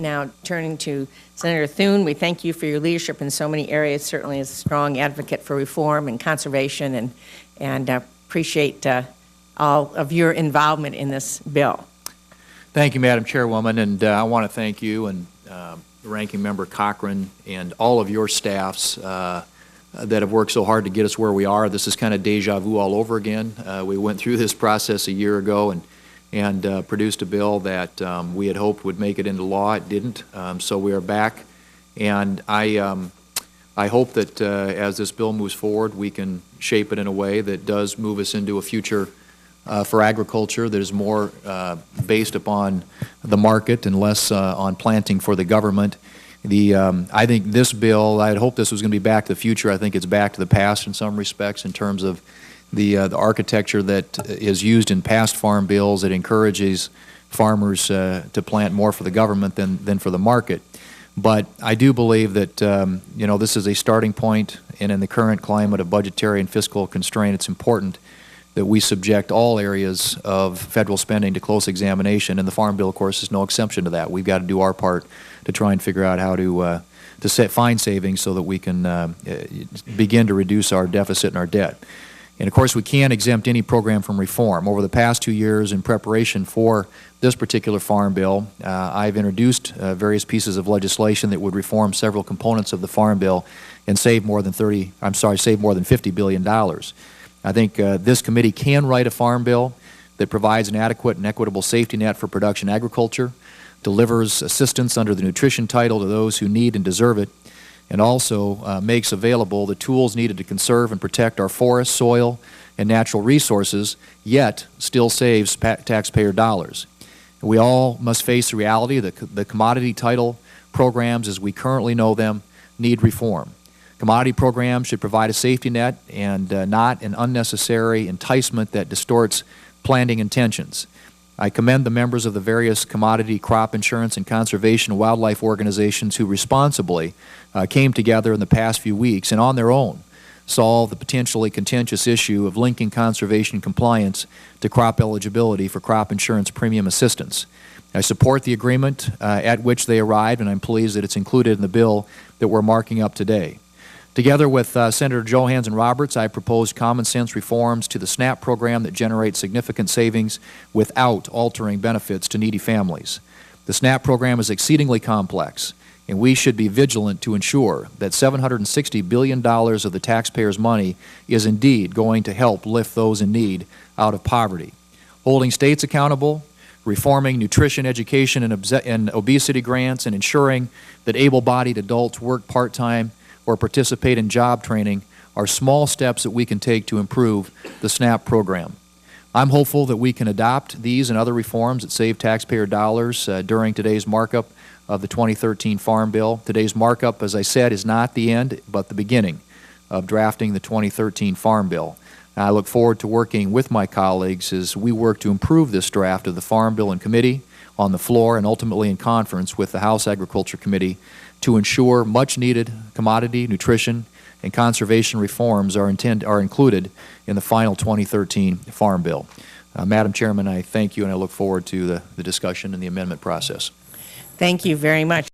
Now, turning to Senator Thune, we thank you for your leadership in so many areas, certainly as a strong advocate for reform and conservation, and appreciate all of your involvement in this bill. Thank you, Madam Chairwoman, and I want to thank you and the Ranking Member Cochran and all of your staffs that have worked so hard to get us where we are. This is kind of deja vu all over again. We went through this process a year ago and produced a bill that we had hoped would make it into law. It didn't, so we are back. And I hope that as this bill moves forward, we can shape it in a way that does move us into a future for agriculture that is more based upon the market and less on planting for the government. I think this bill, I had hoped this was going to be back to the future. I think it's back to the past in some respects in terms of the architecture that is used in past farm bills that encourages farmers to plant more for the government than for the market. But I do believe that you know, this is a starting point, and in the current climate of budgetary and fiscal constraint, it's important that we subject all areas of federal spending to close examination, and the Farm Bill, of course, is no exception to that. We've got to do our part to try and figure out how to find savings so that we can begin to reduce our deficit and our debt. And of course, we can't exempt any program from reform. Over the past 2 years in preparation for this particular Farm Bill, I've introduced various pieces of legislation that would reform several components of the Farm Bill and save more than $50 billion. I think this committee can write a Farm Bill that provides an adequate and equitable safety net for production agriculture, delivers assistance under the nutrition title to those who need and deserve it, and also makes available the tools needed to conserve and protect our forests, soil, and natural resources, yet still saves taxpayer dollars. We all must face the reality that the commodity title programs as we currently know them need reform. Commodity programs should provide a safety net and not an unnecessary enticement that distorts planting intentions. I commend the members of the various commodity, crop insurance, and conservation wildlife organizations who responsibly came together in the past few weeks and on their own solved the potentially contentious issue of linking conservation compliance to crop eligibility for crop insurance premium assistance. I support the agreement at which they arrived, and I'm pleased that it's included in the bill that we're marking up today. Together with Senator Johannes Roberts, I proposed common sense reforms to the SNAP program that generate significant savings without altering benefits to needy families. The SNAP program is exceedingly complex, and we should be vigilant to ensure that $760 billion of the taxpayers' money is indeed going to help lift those in need out of poverty. Holding states accountable, reforming nutrition, education, and obesity grants, and ensuring that able-bodied adults work part-time or participate in job training are small steps that we can take to improve the SNAP program. I'm hopeful that we can adopt these and other reforms that save taxpayer dollars during today's markup of the 2013 Farm Bill. Today's markup, as I said, is not the end, but the beginning of drafting the 2013 Farm Bill. I look forward to working with my colleagues as we work to improve this draft of the Farm Bill in committee, on the floor, and ultimately in conference with the House Agriculture Committee to ensure much-needed commodity, nutrition, and conservation reforms are included in the final 2013 Farm Bill. Madam Chairman, I thank you, and I look forward to the discussion and the amendment process. Thank you very much.